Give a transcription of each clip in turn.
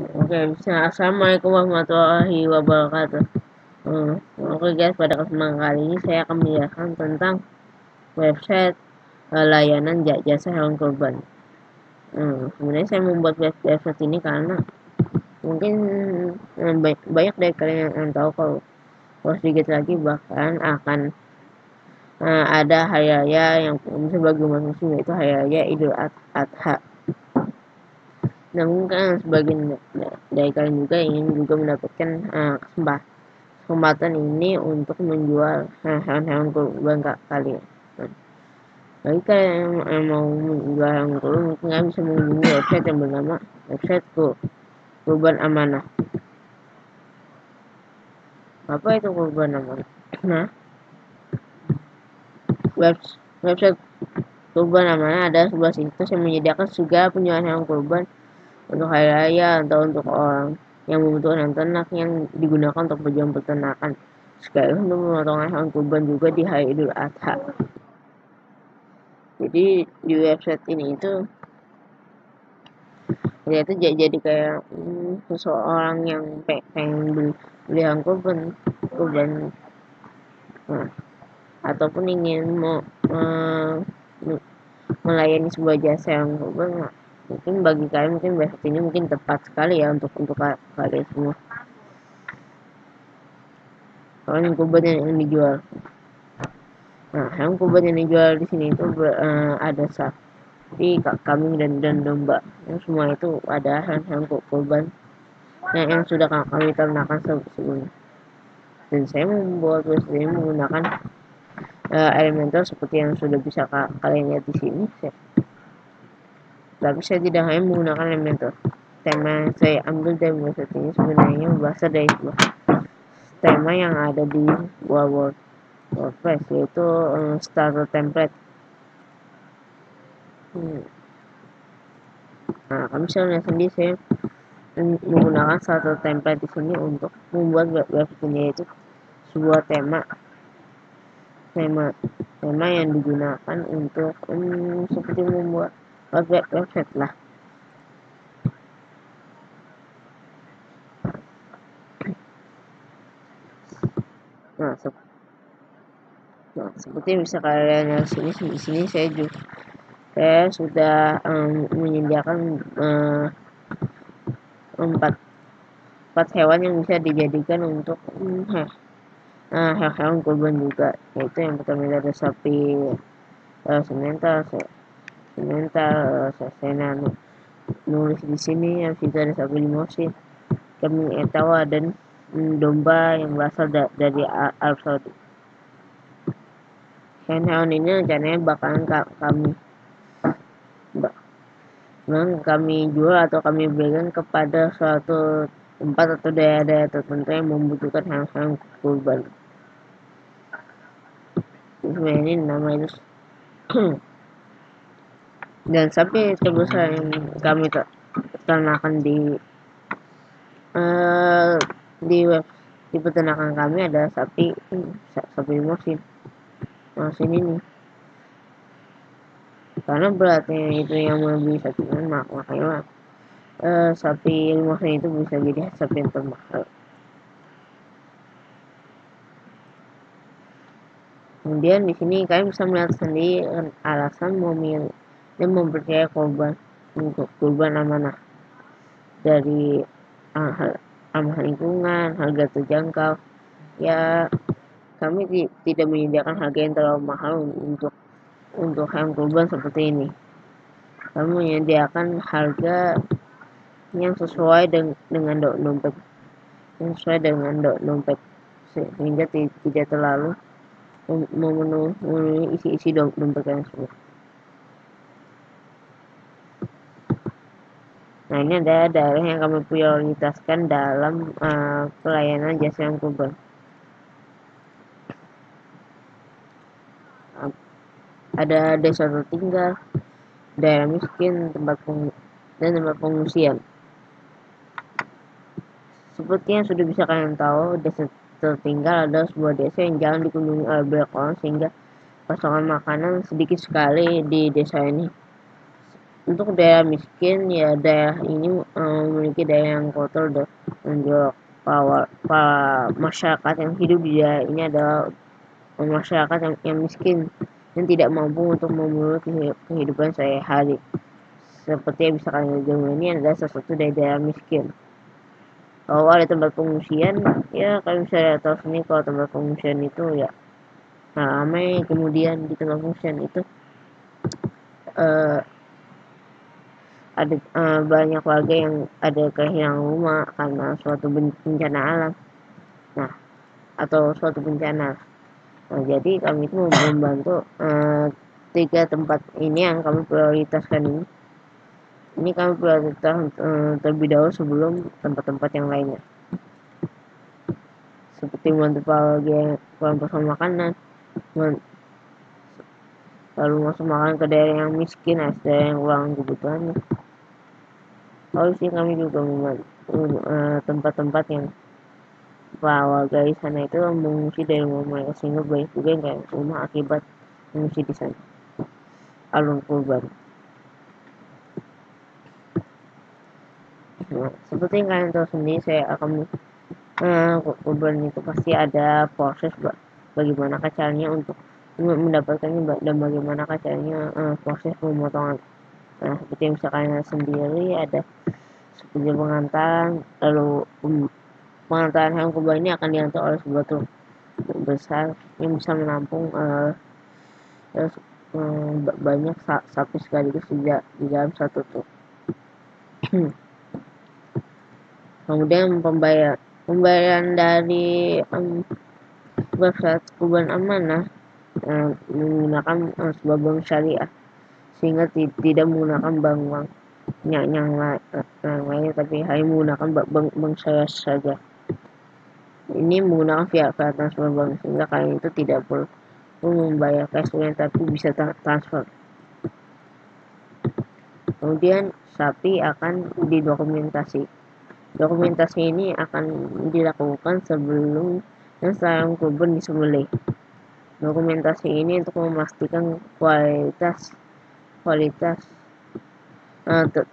Oke, assalamualaikum warahmatullahi wabarakatuh. Oke guys, pada kesempatan kali ini saya akan menjelaskan tentang website layanan jasa hewan kurban. Sebenarnya saya membuat website ini karena mungkin banyak dari kalian yang tahu kalau sedikit lagi bahkan akan ada hari raya yang sebagai umat muslim, yaitu hari raya Idul Adha. Namun kan sebagian dari kalian juga ingin juga mendapatkan kesempatan ini untuk menjual hewan-hewan kurban kalian. Bagi kalian yang mau menjual hewan kurban, mungkin kalian bisa mengunjungi website yang bernama website kurban amanah. Apa itu kurban amanah? Nah, website kurban amanah adalah sebuah situs yang menyediakan segala penjualan hewan kurban untuk hari raya atau untuk orang yang membutuhkan hewan ternak yang digunakan untuk tujuan peternakan, sekaligus untuk pemotongan hewan kurban juga di hari Idul Adha. Jadi di website ini itu dia itu jadi kayak seseorang yang pengen beli hewan kurban, nah, ataupun ingin mau melayani sebuah jasa hewan kurban. Nah, mungkin bagi kalian mungkin website ini mungkin tepat sekali ya untuk kalian semua. Hewan kurban yang dijual. Nah, hewan kurban yang dijual di sini itu ada sapi, kambing dan domba. Yang semua itu ada hewan kurban yang sudah kami ternakan sebelumnya. Dan saya membuat website ini menggunakan Elementor seperti yang sudah bisa kalian lihat di sini. Tapi saya tidak hanya menggunakan Elementor. Tema yang saya ambil dari website ini sebenarnya berasal dari sebuah tema yang ada di WordPress, yaitu starter template. Nah, kami bisa lihat sendiri saya menggunakan starter template di sini untuk membuat website ini, yaitu sebuah tema yang digunakan untuk seperti membuat website lah. Nah, seperti yang bisa kalian lihat di sini saya sudah menyediakan empat hewan yang bisa dijadikan untuk hewan kurban juga, yaitu yang pertama ada sapi semental. Saya nulis di sini yang itu ada sapi limosin, kambing etawa, dan domba yang berasal dari Arab Saudi. Hewan ini rencananya bakalan kami jual atau kami berikan kepada suatu tempat atau daerah-daerah tertentu yang membutuhkan hewan kurban. Sebenarnya ini namanya dan sapi terbesar yang kami ternakan di peternakan kami ada sapi limosin ini, karena beratnya itu yang melebihi 1 ton, makanya sapi limosin itu bisa jadi sapi yang termahal. Kemudian di sini kalian bisa melihat sendiri alasan memilih dan mempercayai kurban amanah, dari ramah lingkungan, harga terjangkau. Ya, kami tidak menyediakan harga yang terlalu mahal untuk hewan kurban seperti ini. Kami menyediakan harga yang sesuai dengan dompet, sehingga tidak terlalu memenuhi isi dompet yang semua. Nah, ini adalah daerah yang kami prioritaskan dalam pelayanan jasa hewan kurban. Ada desa tertinggal, daerah miskin, tempat pengungsian. Seperti yang sudah bisa kalian tahu, desa tertinggal adalah sebuah desa yang jarang dikunjungi oleh banyak orang, sehingga pasokan makanan sedikit sekali di desa ini. Untuk daerah miskin, ya daerah ini memiliki daerah yang kotor dan menjual masyarakat yang hidup di daerah ini adalah masyarakat yang miskin dan tidak mampu untuk memenuhi kehidupan sehari-hari. Seperti yang bisa kalian lihat ini adalah sesuatu dari daerah miskin. Kalau ada tempat pengungsian, ya kalian bisa tahu sendiri kalau tempat pengungsian itu ya ramai. Kemudian di tempat pengungsian itu ada banyak warga yang ada kehilangan rumah karena suatu bencana alam, atau suatu bencana. Jadi kami itu membantu 3 tempat ini yang kami prioritaskan ini. Ini kami prioritaskan terlebih dahulu sebelum tempat-tempat yang lainnya. Seperti membantu kelompok makanan, lalu masuk makanan ke daerah yang miskin, daerah yang kurang kebutuhannya. Lalu sih kami juga membantu tempat-tempat yang warga di sana itu mengungsi dari rumah mereka, sehingga banyak juga yang kayak rumah akibat mengungsi di sana. Alun Kurban. Nah, seperti yang kalian tahu sendiri, saya akan kurban itu pasti ada proses bagaimana caranya untuk mendapatkannya dan bagaimana caranya proses pemotongan. Nah, seperti yang bisa kalian lihat sendiri, ada seperti pengantaran, lalu pengantaran hewan kurban ini akan diantar oleh sebuah truk besar yang bisa menampung banyak sapi sekaligus di dalam satu truk. Kemudian pembayaran dari website Kurban Amanah menggunakan sebuah bank syariah, sehingga tidak menggunakan bank yang lainnya, tapi hanya menggunakan bank syariah saja. Ini menggunakan via transfer bank, sehingga kalian itu tidak perlu membayar cash tapi bisa transfer. Kemudian sapi akan didokumentasi. Dokumentasi ini akan dilakukan sebelum dan setelah kurban disembelih. Dokumentasi ini untuk memastikan kualitas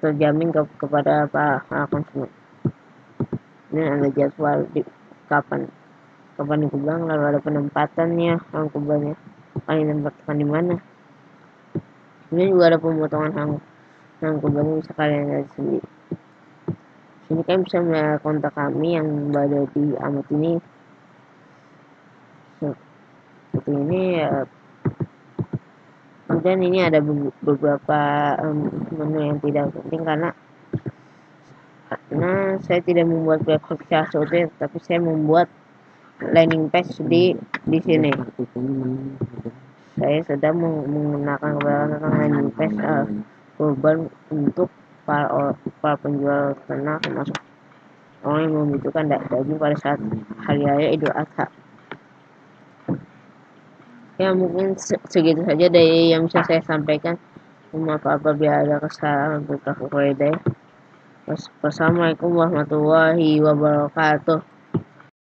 terjamin kepada para konsumen. Dan ada jadwal kapan dikurban, lalu ada penempatannya, kurbannya akan ditempatkan di mana. Ini juga ada pemotongan kurbannya, bisa kalian lihat sendiri. Sini kalian bisa melihat kontak kami yang berada di alamat ini. Seperti ini ya. Kemudian ini ada beberapa menu yang tidak penting karena saya tidak membuat website secara utuh, tapi saya membuat landing page di sini. Saya sedang menggunakan landing page kurban untuk para penjual ternak, termasuk orang yang membutuhkan daging pada saat hari raya Idul Adha. Ya, mungkin segitu saja dari yang bisa saya sampaikan. Maaf apabila ada kesalahan atau kekurangan. Wassalamualaikum warahmatullahi wabarakatuh.